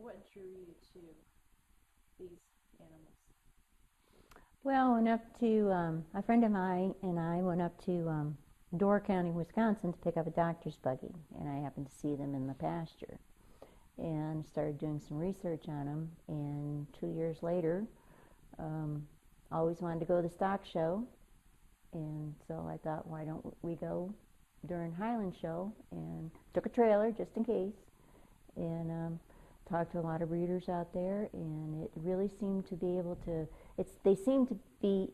what drew you to these animals? Well, went up to, a friend of mine and I went up to Door County, Wisconsin to pick up a doctor's buggy, and I happened to see them in the pasture and started doing some research on them, and 2 years later, always wanted to go to the stock show, and so I thought, why don't we go during Highland show, and took a trailer just in case, and talked to a lot of breeders out there, and it really seemed to be able to, they seem to be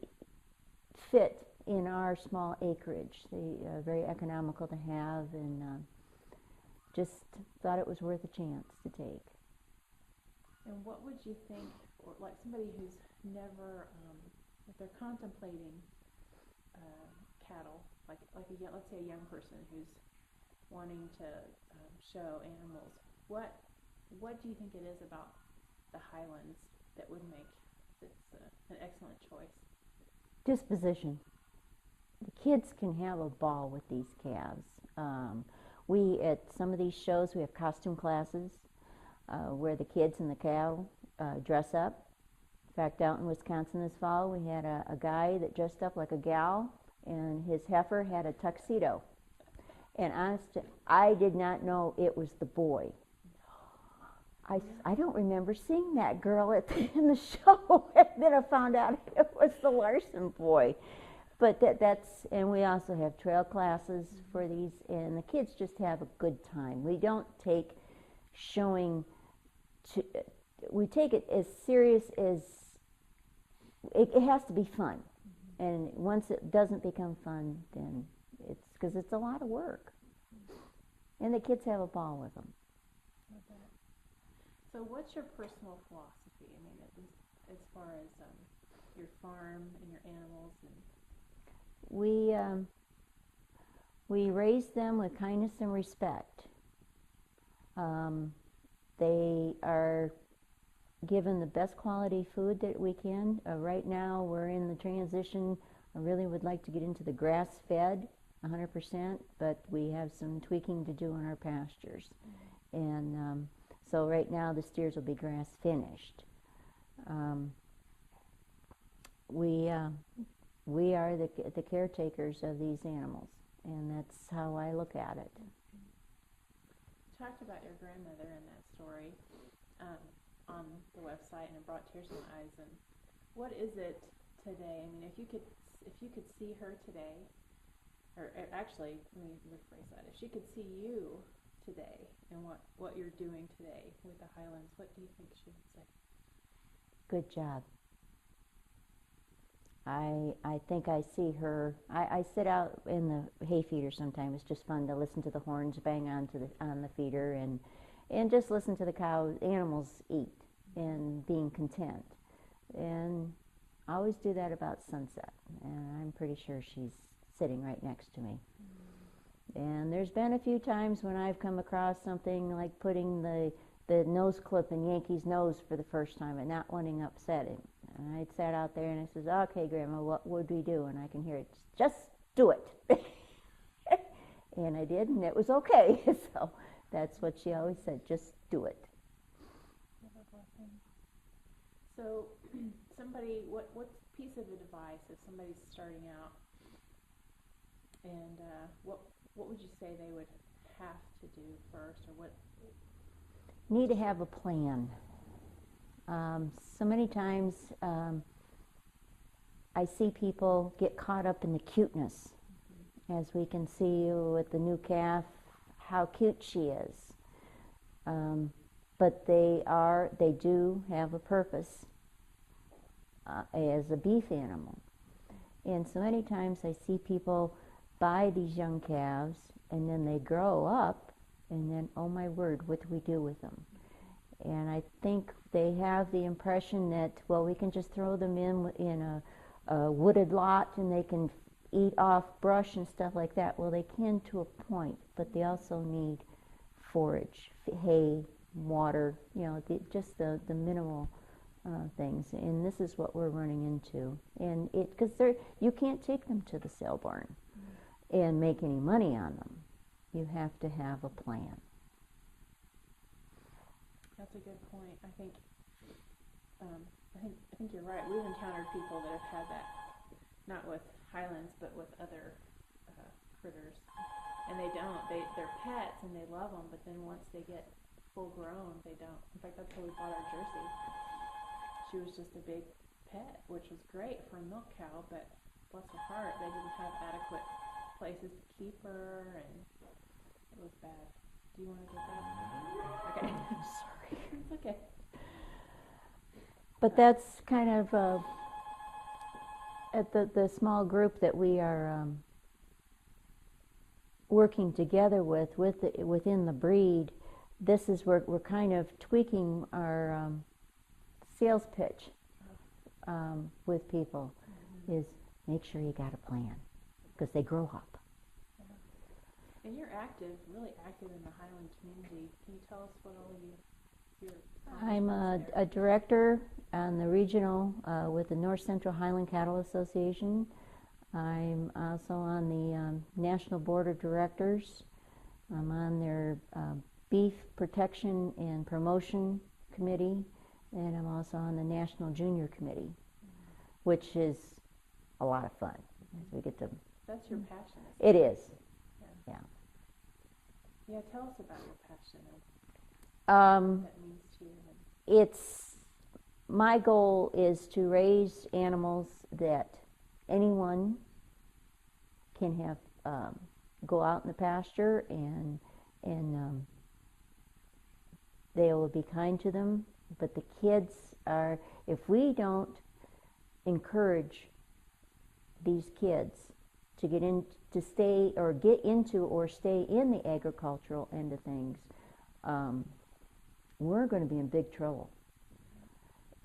fit in our small acreage. They are very economical to have, and just thought it was worth a chance to take. And what would you think, or like somebody who's never, if they're contemplating cattle, like let's say a young person who's wanting to show animals, what do you think it is about the Highlands that would make this an excellent choice? Disposition. The kids can have a ball with these calves. We, at some of these shows, we have costume classes where the kids and the cattle dress up. In fact, out in Wisconsin this fall, we had a guy that dressed up like a gal, and his heifer had a tuxedo. And honestly, I did not know it was the boy. I don't remember seeing that girl in the show, and then I found out it was the Larson boy. But that's, and we also have trail classes for these, and the kids just have a good time. We don't take showing, we take it as serious as, it has to be fun. And once it doesn't become fun, then it's, because it's a lot of work. And the kids have a ball with them. So what's your personal philosophy? I mean, as far as your farm and your animals? And we raise them with kindness and respect. They are given the best quality food that we can. Right now we're in the transition. I really would like to get into the grass-fed 100%, but we have some tweaking to do in our pastures. And so right now the steers will be grass finished. We are the caretakers of these animals, and that's how I look at it. You talked about your grandmother in that story on the website, and it brought tears to my eyes. And what is it today? I mean, if you could see her today, or actually, let me rephrase that. If she could see you today and what you're doing today with the Highlands, what do you think she would say? Good job. I think I see her. I sit out in the hay feeder sometimes. It's just fun to listen to the horns bang on the feeder and just listen to the animals eat and being content. And I always do that about sunset, and I'm pretty sure she's sitting right next to me. And there's been a few times when I've come across something like putting the nose clip in Yankee's nose for the first time and not wanting to upset him. And I sat out there and I says, okay, Grandma, what would we do? And I can hear it, just do it. And I did, and it was okay. So that's what she always said, just do it. So what piece of advice if somebody's starting out, and what would you say they would have to do first, or what? Need to have a plan. So many times I see people get caught up in the cuteness, as we can see with the new calf, how cute she is. But they do have a purpose as a beef animal. And so many times I see people buy these young calves, and then they grow up, and then, oh my word, what do we do with them? And I think they have the impression that, well, we can just throw them in a wooded lot and they can eat off brush and stuff like that. Well, they can to a point, but they also need forage, hay, water, just the minimal things. And this is what we're running into. And because you can't take them to the sale barn and make any money on them. You have to have a plan. That's That's a good point. I think you're right. We've encountered people that have had that, not with Highlands, but with other critters, and they're pets and they love them, but then once they get full grown, they don't. In fact, that's how we bought our Jersey. She was just a big pet, which was great for a milk cow, but bless her heart, they didn't have adequate places to keep her, and it was bad. Do you want to get that? Okay. Sorry. It's okay. But that's kind of at the small group that we are working together within the breed. This is where we're kind of tweaking our sales pitch with people. Is make sure you got a plan, because they grow up. Yeah. And you're really active in the Highland community. Can you tell us what all your I'm a director on the regional with the North Central Highland Cattle Association. I'm also on the National Board of Directors. I'm on their Beef Protection and Promotion Committee, and I'm also on the National Junior Committee, which is a lot of fun. As we get to. That's your passion. It is. Yeah. Yeah. Tell us about your passion. That means to you. It's my goal is to raise animals that anyone can have go out in the pasture and they will be kind to them. But the kids are, if we don't encourage these kids to get into or stay in the agricultural end of things, we're going to be in big trouble.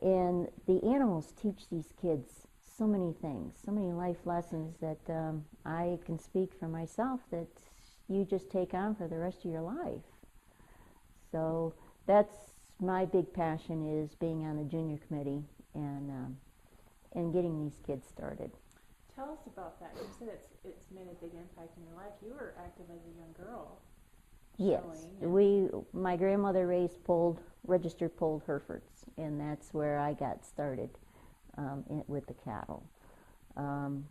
And the animals teach these kids so many things, so many life lessons that I can speak for myself that you just take on for the rest of your life. So that's my big passion, is being on the junior committee and getting these kids started. Tell us about that. You said it's made a big impact in your life. You were active as a young girl. Yes, my grandmother raised registered polled Herefords, and that's where I got started with the cattle.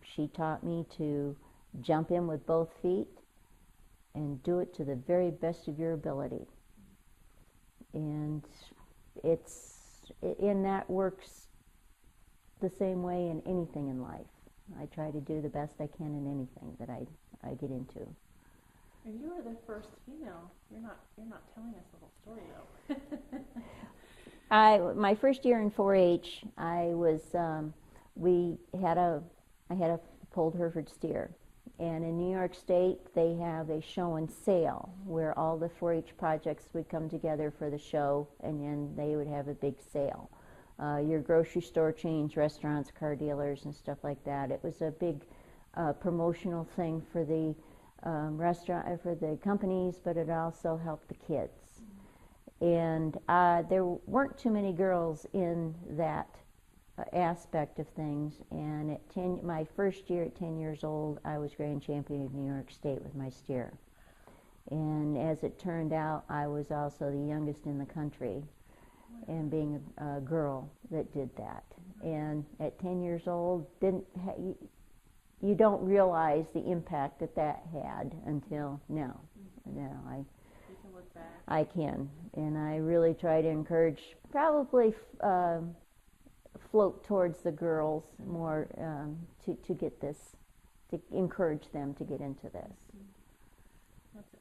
She taught me to jump in with both feet and do it to the very best of your ability. And that works the same way in anything in life. I try to do the best I can in anything that I get into. And you were the first female. You're not telling us the whole story though. My first year in 4-H, I had a polled Hereford steer, and in New York State they have a show and sale where all the 4-H projects would come together for the show, and then they would have a big sale. Your grocery store chains, restaurants, car dealers, and stuff like that. It was a big promotional thing for the for the companies, but it also helped the kids. And there weren't too many girls in that aspect of things. And my first year at 10 years old, I was grand champion of New York State with my steer. And as it turned out, I was also the youngest in the country, and being a girl that did that. And at 10 years old, you don't realize the impact that had until now. Now you can look back. I can, and I really try to encourage, probably float towards the girls more to get this, to encourage them to get into this.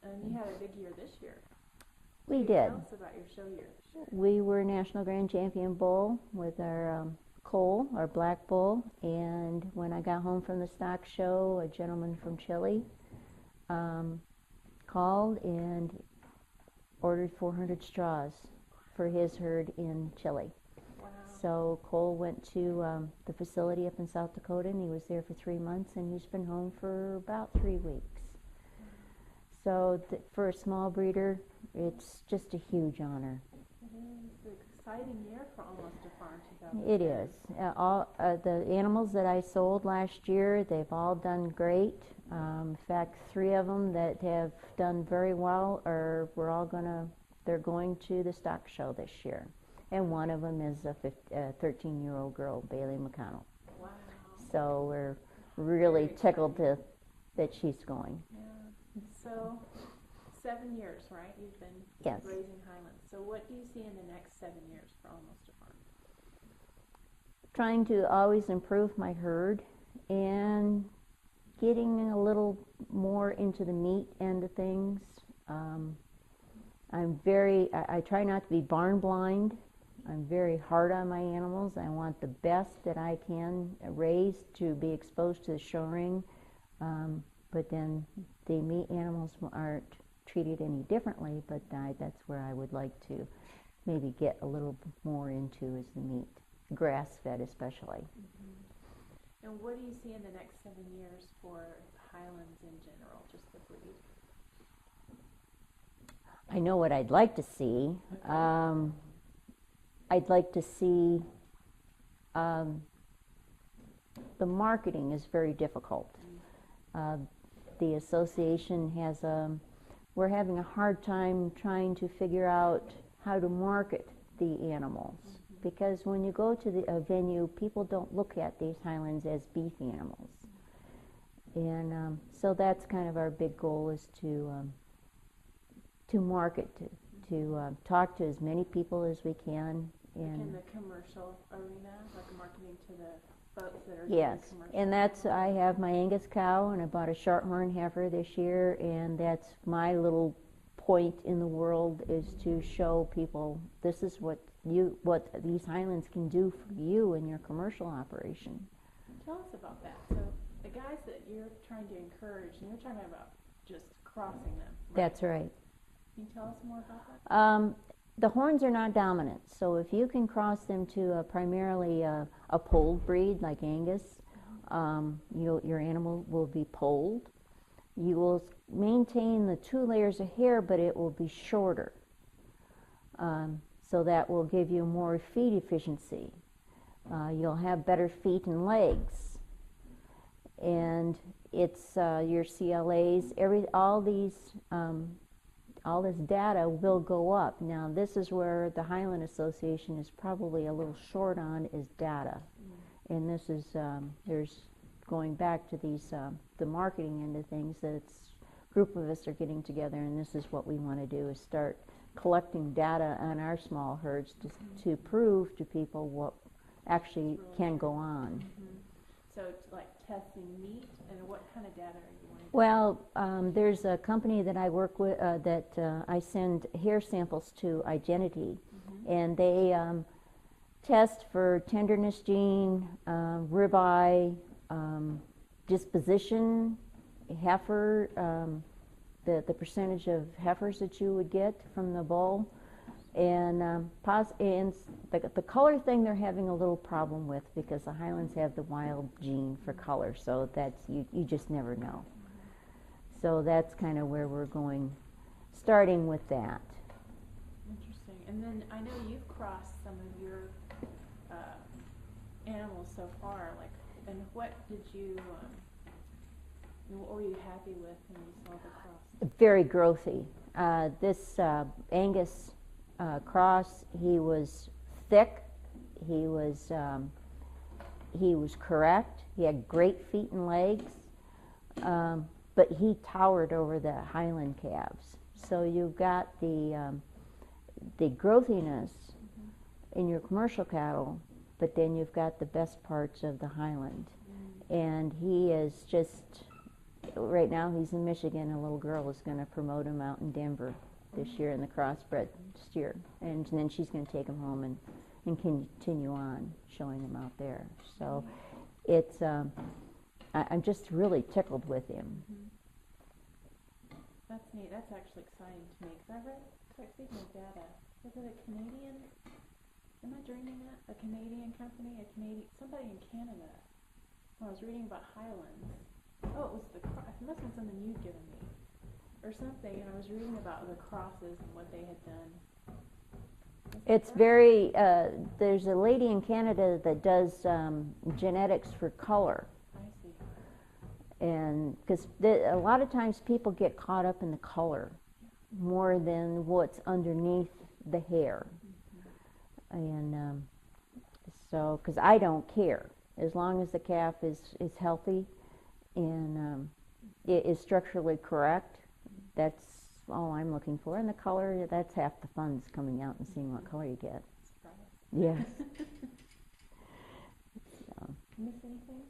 And you had a big year this year. We did. Tell us about your show year. We were National Grand Champion Bull with our Cole, our black bull, and when I got home from the stock show, a gentleman from Chile called and ordered 400 straws for his herd in Chile. Wow. So Cole went to the facility up in South Dakota, and he was there for 3 months, and he's been home for about 3 weeks. So for a small breeder, it's just a huge honor. It is an exciting year for Almosta Farm 2010. It is. All the animals that I sold last year, they've all done great. In fact, 3 of them that have done very well we're all going to They're going to the stock show this year. And one of them is a 13-year-old girl, Bailey McConnell. Wow. So we're really Very tickled that she's going. Yeah. So 7 years, right? You've been Yes. raising Highlands. So what do you see in the next 7 years for Almosta Farm? Trying to always improve my herd and getting a little more into the meat end of things. I try not to be barn blind. I'm very hard on my animals. I want the best that I can raise to be exposed to the show ring. But then the meat animals aren't treated any differently, but that's where I would like to maybe get a little more into is the meat, grass-fed especially. Mm-hmm. And what do you see in the next 7 years for Highlands in general, just the breed? I know what I'd like to see. Okay. I'd like to see the marketing is very difficult. The association has we're having a hard time trying to figure out how to market the animals. Mm-hmm. Because when you go to a venue, people don't look at these Highlands as beef animals. And so that's kind of our big goal is to market, to talk to as many people as we can. In the commercial arena, like marketing to the folks that are yes, doing commercial. And that's, I have my Angus cow and I bought a shorthorn heifer this year, and that's my little point in the world is to show people this is what these Highlands can do for you in your commercial operation. Tell us about that. So the guys that you're trying to encourage, and you're talking about just crossing them. Right? That's right. Can you tell us more about that? The horns are not dominant, so if you can cross them to primarily a polled breed like Angus, your animal will be polled. You will maintain the 2 layers of hair, but it will be shorter. So that will give you more feed efficiency. You'll have better feet and legs. And it's your CLAs, all this data will go up. Now, this is where the Highland Association is probably a little short on is data. And this is, there's going back to these, the marketing end of things, that it's a group of us are getting together, and this is what we want to do is start collecting data on our small herds to prove to people what actually can go on. Mm-hmm. So it's like testing meat, and what kind of data are you wanting? Well, there's a company that I work with that I send hair samples to, Identity, and they test for tenderness gene, ribeye, disposition, heifer, the percentage of heifers that you would get from the bull, and the color thing they're having a little problem with because the Highlands have the wild gene for color, so that's you just never know. So that's kind of where we're going, starting with that. Interesting. And then I know you've crossed some of your animals so far. Like, and what did you? What were you happy with when you saw the cross? Very growthy. This Angus cross, he was thick. He was correct. He had great feet and legs. But he towered over the Highland calves. So you've got the growthiness in your commercial cattle, but then you've got the best parts of the Highland. And he is just, right now he's in Michigan. A little girl is going to promote him out in Denver this year in the crossbred steer. And then she's going to take him home and continue on showing him out there. So it's, I'm just really tickled with him. That's neat. That's actually exciting to me because I read, speaking of data, was it a Canadian? Am I dreaming that? A Canadian company? Somebody in Canada. When I was reading about Highlands. Oh, it was it must have been something you'd given me or something, and I was reading about the crosses and what they had done. It's very, there's a lady in Canada that does genetics for color. And because a lot of times people get caught up in the color, more than what's underneath the hair. And so, because I don't care, as long as the calf is healthy and it is structurally correct, that's all I'm looking for. And the color, that's half the fun, is coming out and seeing what color you get. Surprise. Yes. Miss anything?